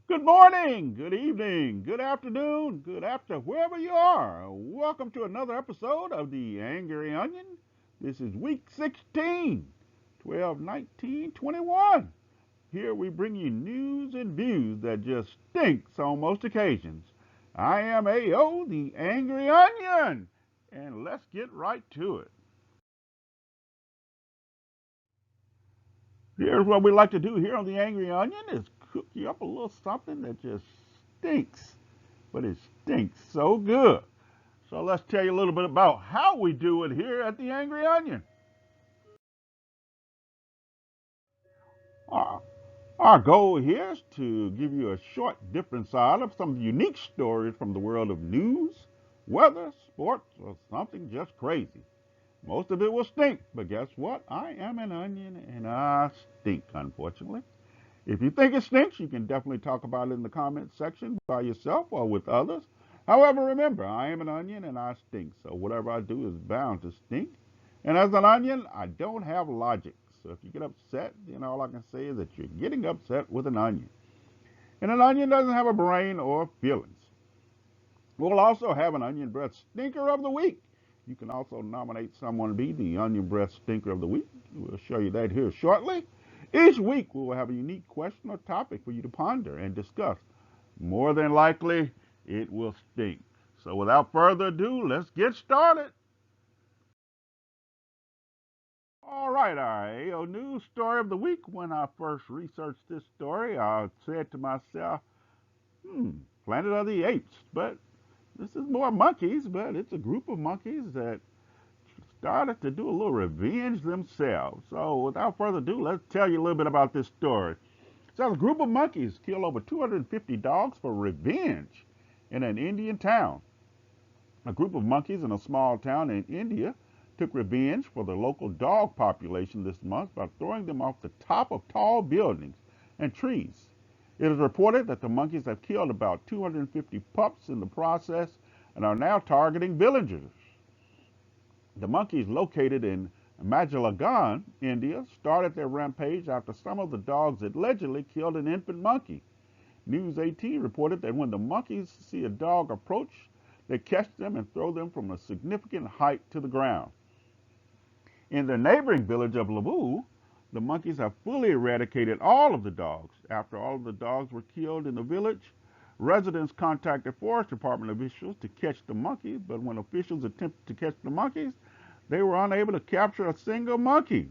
Good morning, good evening, good afternoon, good after wherever you are. Welcome to another episode of the Angry Onion. This is week 16, 12, 19, 21. Here we bring you news and views that just stinks on most occasions. I am A.O., the Angry Onion, and let's get right to it. Here's what we like to do here on the Angry Onion is cook you up a little something that just stinks, but it stinks so good. So let's tell you a little bit about how we do it here at the Angry Onion. Our, our goal here is to give you a short, different side of some unique stories from the world of news, weather, sports, or something just crazy. Most of it will stink, but guess what? I am an onion and I stink, unfortunately. If you think it stinks, you can definitely talk about it in the comments section by yourself or with others. However, remember, I am an onion and I stink, so whatever I do is bound to stink. And as an onion, I don't have logic. So if you get upset, then all I can say is that you're getting upset with an onion. And an onion doesn't have a brain or feelings. We'll also have an onion breath stinker of the week. You can also nominate someone to be the onion breath stinker of the week. We'll show you that here shortly. Each week we will have a unique question or topic for you to ponder and discuss. More than likely, it will stink. So without further ado, let's get started. All right, our AO News story of the week. When I first researched this story, I said to myself, Planet of the Apes. But this is more monkeys, but it's a group of monkeys that started to do a little revenge themselves. So without further ado, let's tell you a little bit about this story. So a group of monkeys killed over 250 dogs for revenge in an Indian town. A group of monkeys in a small town in India took revenge for the local dog population this month by throwing them off the top of tall buildings and trees. It is reported that the monkeys have killed about 250 pups in the process and are now targeting villagers. The monkeys located in Majalagan, India, started their rampage after some of the dogs allegedly killed an infant monkey. News 18 reported that when the monkeys see a dog approach, they catch them and throw them from a significant height to the ground. In the neighboring village of Labu, the monkeys have fully eradicated all of the dogs. After all of the dogs were killed in the village, residents contacted forest department officials to catch the monkeys, but when officials attempted to catch the monkeys, they were unable to capture a single monkey.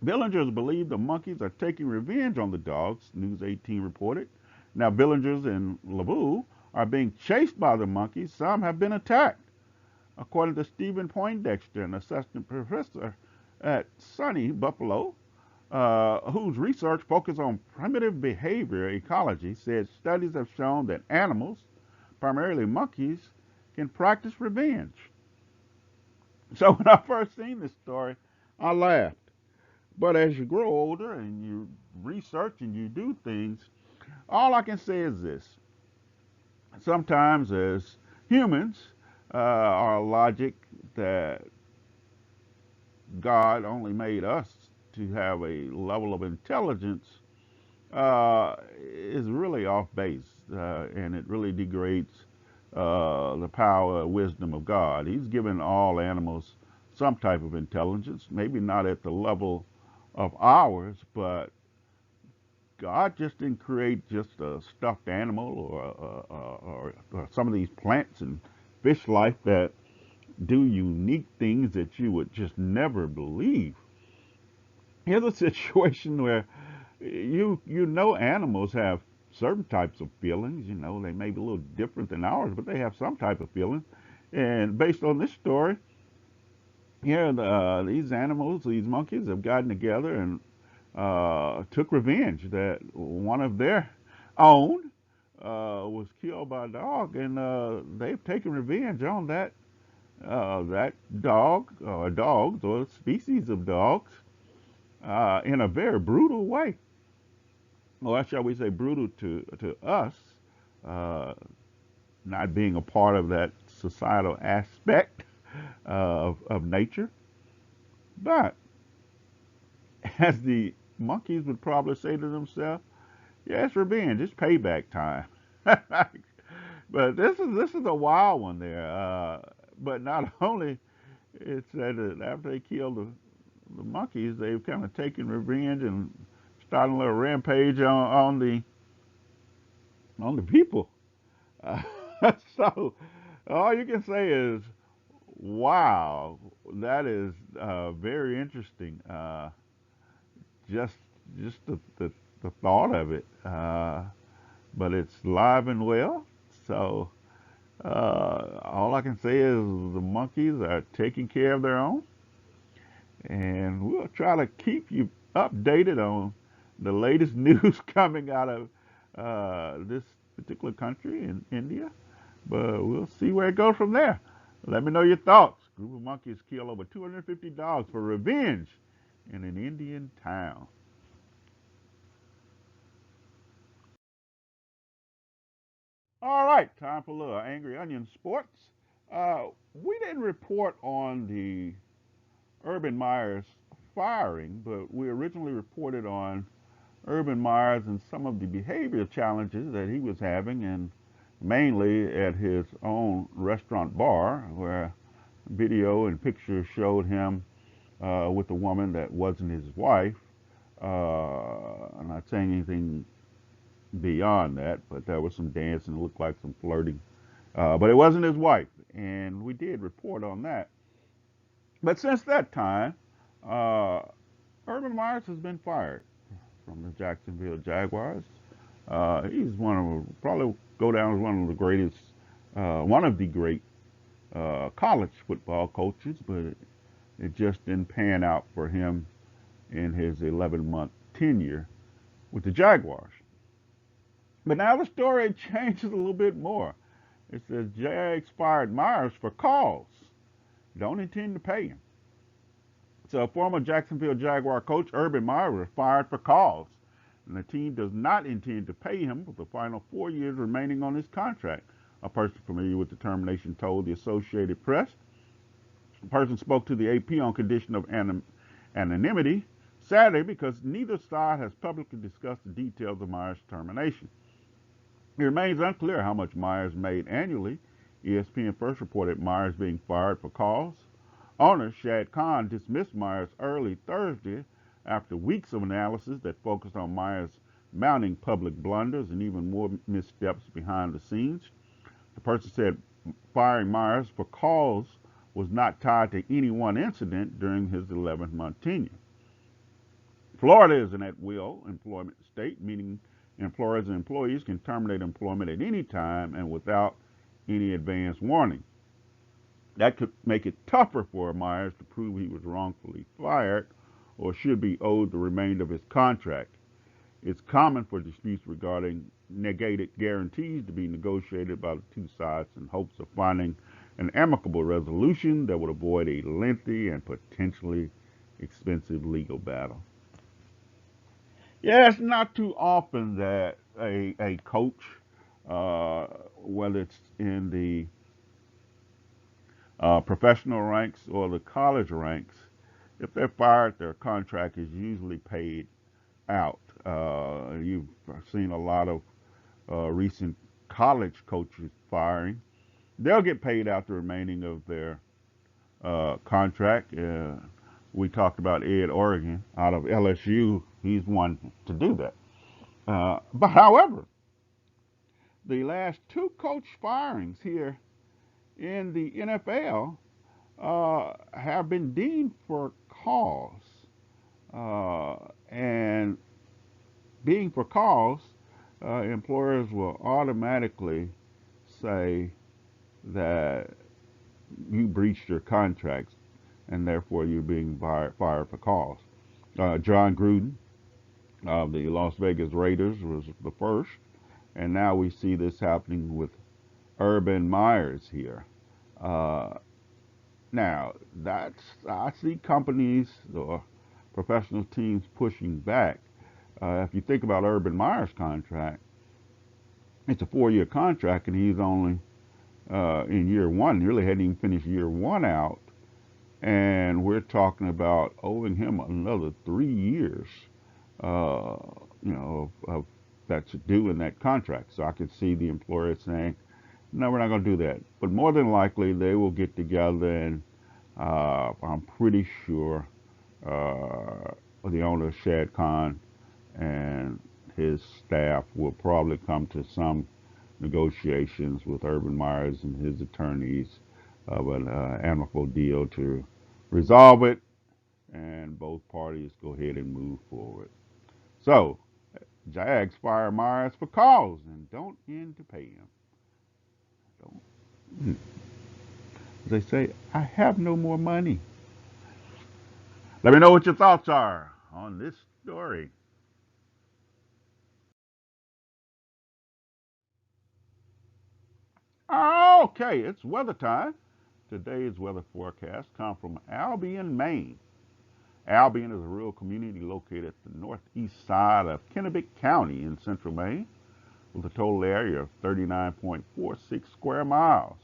Villagers believe the monkeys are taking revenge on the dogs, News 18 reported. Now, villagers in Labu are being chased by the monkeys. Some have been attacked. According to Stephen Poindexter, an assistant professor at SUNY Buffalo, whose research focuses on primitive behavior ecology, said studies have shown that animals, primarily monkeys, can practice revenge. So when I first seen this story, I laughed. But as you grow older and you research and you do things, all I can say is this. Sometimes as humans, our logic that God only made us to have a level of intelligence is really off base, and it really degrades the power and wisdom of God. He's given all animals some type of intelligence, maybe not at the level of ours, but God just didn't create just a stuffed animal or some of these plants and fish life that do unique things that you would just never believe. Here's a situation where you know animals have certain types of feelings. You know they may be a little different than ours, but they have some type of feeling. And based on this story, here these animals, these monkeys, have gotten together and took revenge that one of their own was killed by a dog, and they've taken revenge on that dog or dogs or species of dogs in a very brutal way, or shall we say, brutal to us, uh, not being a part of that societal aspect of nature. But as the monkeys would probably say to themselves, Yeah, it's revenge. It's payback time. But this is a wild one there. But not only it's that after they killed the monkeys, they've kind of taken revenge and started a little rampage on the people. Uh, so all you can say is, wow, that is very interesting. Just just the thought of it. But it's live and well. So all I can say is the monkeys are taking care of their own, and we'll try to keep you updated on the latest news coming out of this particular country in India. But we'll see where it goes from there. Let me know your thoughts. Group of monkeys kill over 250 dogs for revenge in an Indian town. All right, time for a little Angry Onion sports. We didn't report on the Urban Meyers firing, but we originally reported on Urban Meyers and some of the behavior challenges that he was having, and mainly at his own restaurant bar, where video and pictures showed him with a woman that wasn't his wife. I'm not saying anything beyond that, but there was some dancing, it looked like some flirting. But it wasn't his wife, and we did report on that. But since that time, uh, Urban Meyers has been fired from the Jacksonville Jaguars. He's one of probably go down as one of the greatest, one of the great college football coaches, but it just didn't pan out for him in his 11-month tenure with the Jaguars. But now the story changes a little bit more. It says Jags fired Meyers for calls. Don't intend to pay him. So former Jacksonville Jaguar coach Urban Meyer was fired for cause, and the team does not intend to pay him for the final 4 years remaining on his contract. A person familiar with the termination told the Associated Press. The person spoke to the AP on condition of anonymity Saturday because neither side has publicly discussed the details of Meyer's termination. It remains unclear how much Meyers made annually. ESPN first reported Meyers being fired for cause. Owner Shad Khan dismissed Meyers early Thursday after weeks of analysis that focused on Meyers' mounting public blunders and even more missteps behind the scenes. The person said firing Meyers for cause was not tied to any one incident during his 11-month tenure. Florida is an at-will employment state, meaning employers and employees can terminate employment at any time and without any advance warning. That could make it tougher for Meyers to prove he was wrongfully fired or should be owed the remainder of his contract. It's common for disputes regarding negated guarantees to be negotiated by the two sides in hopes of finding an amicable resolution that would avoid a lengthy and potentially expensive legal battle. Yeah, it's not too often that a coach, whether it's in the professional ranks or the college ranks, if they're fired, their contract is usually paid out. You've seen a lot of recent college coaches firing. They'll get paid out the remaining of their contract. We talked about Ed Oregon out of LSU. He's one to do that. But however, the last two coach firings here in the NFL have been deemed for cause. And being for cause, employers will automatically say that you breached your contracts and therefore you're being fired for cause. John Gruden of the Las Vegas Raiders was the first, and now we see this happening with Urban Meyers here. Uh, Now, that's I see companies or professional teams pushing back. If you think about Urban Meyer's contract, it's a 4-year contract, and he's only in year one. He really hadn't even finished year one out, and we're talking about owing him another 3 years, uh, of that's due in that contract. So I could see the employer saying, no, we're not going to do that. But more than likely, they will get together, and I'm pretty sure the owner, Shad Khan, and his staff will probably come to some negotiations with Urban Meyers and his attorneys of an amicable deal to resolve it, and both parties go ahead and move forward. So, Jags fire Meyers for cause and don't end to pay him. Don't, as they say, I have no more money. Let me know what your thoughts are on this story. Okay, it's weather time. Today's weather forecast comes from Albion, Maine. Albion is a rural community located at the northeast side of Kennebec County in central Maine, with a total area of 39.46 square miles.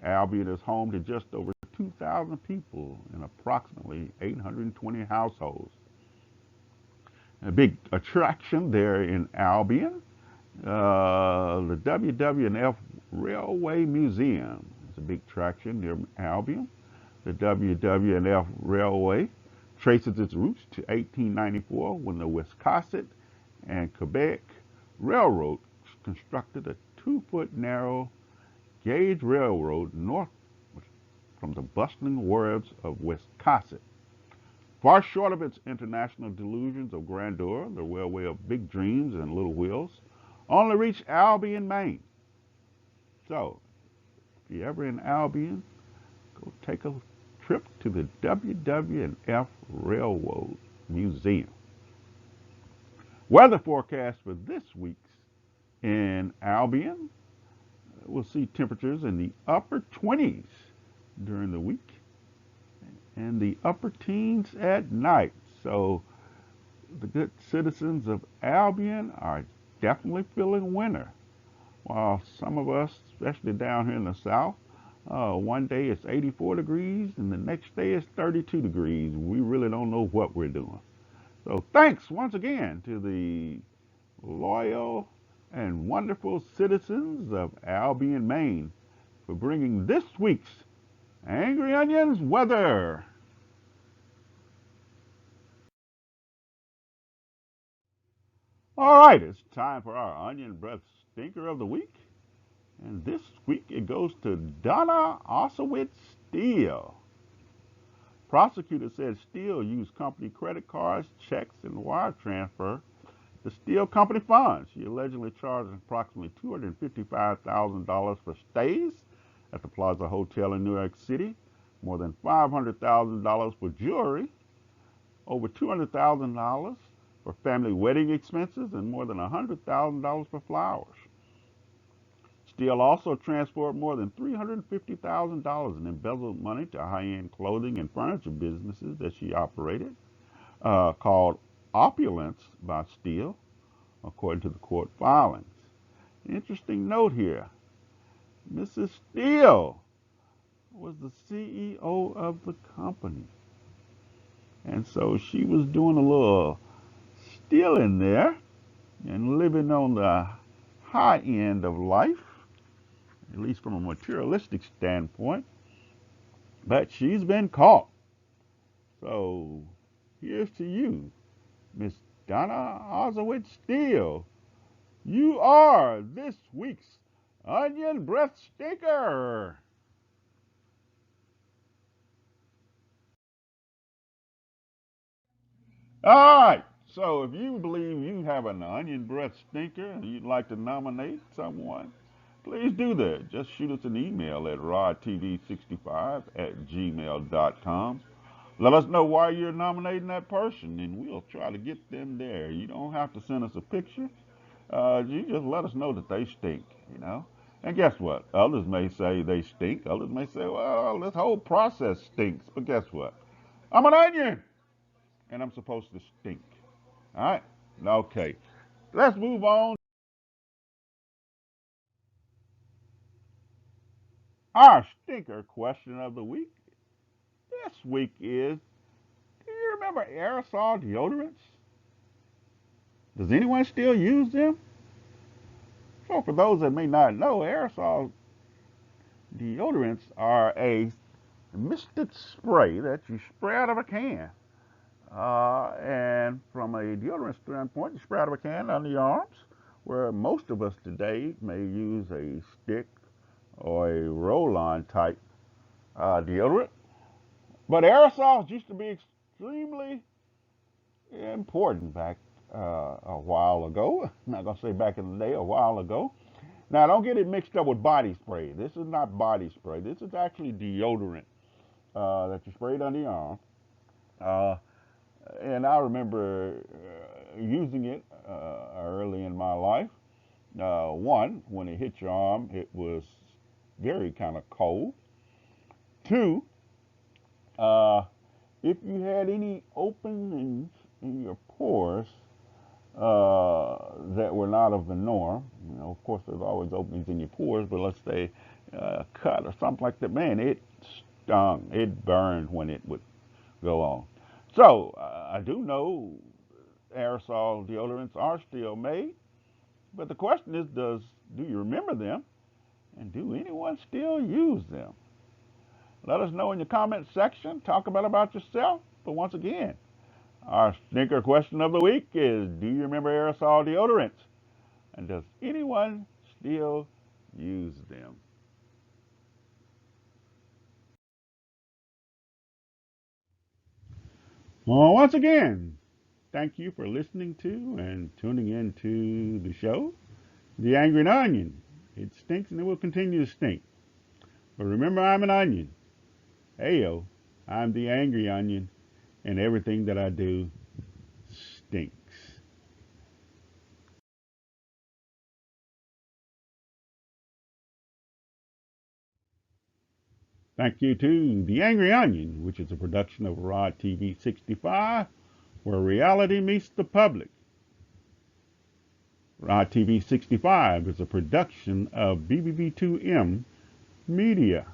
Albion is home to just over 2,000 people and approximately 820 households. A big attraction there in Albion, the WW F Railway Museum is a big attraction near Albion. The WW F Railway traces its roots to 1894 when the Wiscasset and Quebec Railroad constructed a 2-foot narrow gauge railroad north from the bustling wards of Wiscasset. Far short of its international delusions of grandeur, the railway of big dreams and little wheels only reached Albion, Maine. So, if you're ever in Albion, go take a trip to the WW&F Railroad Museum. Weather forecast for this week's in Albion. We'll see temperatures in the upper 20s during the week and the upper teens at night. So the good citizens of Albion are definitely feeling winter. While some of us, especially down here in the South, one day it's 84 degrees and the next day it's 32 degrees. We really don't know what we're doing. So thanks once again to the loyal and wonderful citizens of Albion, Maine for bringing this week's Angry Onions weather. All right, it's time for our onion breath stinker of the week. And this week it goes to Donna Osowitz Steele. Prosecutors said Steele used company credit cards, checks, and wire transfer to steal company funds. She allegedly charged approximately $255,000 for stays at the Plaza Hotel in New York City, more than $500,000 for jewelry, over $200,000 for family wedding expenses, and more than $100,000 for flowers. Steele also transferred more than $350,000 in embezzled money to high-end clothing and furniture businesses that she operated, called Opulence by Steele, according to the court filings. Interesting note here. Mrs. Steele was the CEO of the company. And so she was doing a little stealing there and living on the high end of life, at least from a materialistic standpoint. But she's been caught. So here's to you, Miss Donna Osowitz Steele. You are this week's Onion Breath Stinker. All right. So if you believe you have an onion breath stinker and you'd like to nominate someone, please do that. Just shoot us an email at rodtv65@gmail.com. Let us know why you're nominating that person, and we'll try to get them there. You don't have to send us a picture. You just let us know that they stink, you know. And guess what? Others may say they stink. Others may say, well, this whole process stinks. But guess what? I'm an onion, and I'm supposed to stink. All right? Okay. Let's move on. Our stinker question of the week this week is, do you remember aerosol deodorants? Does anyone still use them? So for those that may not know, aerosol deodorants are a misted spray that you spray out of a can. And from a deodorant standpoint, you spray out of a can under your arms, where most of us today may use a stick or a roll-on type deodorant. But aerosols used to be extremely important back a while ago. I'm not going to say back in the day, a while ago. Now, don't get it mixed up with body spray. This is not body spray. This is actually deodorant that you sprayed under your arm. Uh, and I remember using it early in my life. One, when it hit your arm, it was very kind of cold. Two, uh, if you had any openings in your pores that were not of the norm, of course, there's always openings in your pores, but let's say cut or something like that, man, it stung. It burned when it would go on. So I do know aerosol deodorants are still made, but the question is, do you remember them, and do anyone still use them? Let us know in the comments section. Talk about yourself. But once again, our stinker question of the week is, do you remember aerosol deodorants? And does anyone still use them? Well, once again, thank you for listening to and tuning in to the show, The Angry Onion. It stinks and it will continue to stink. But remember, I'm an onion. Ayo, I'm the angry onion, and everything that I do stinks. Thank you to The Angry Onion, which is a production of Rod TV 65, where reality meets the public. Rod TV 65 is a production of BBB2M Media.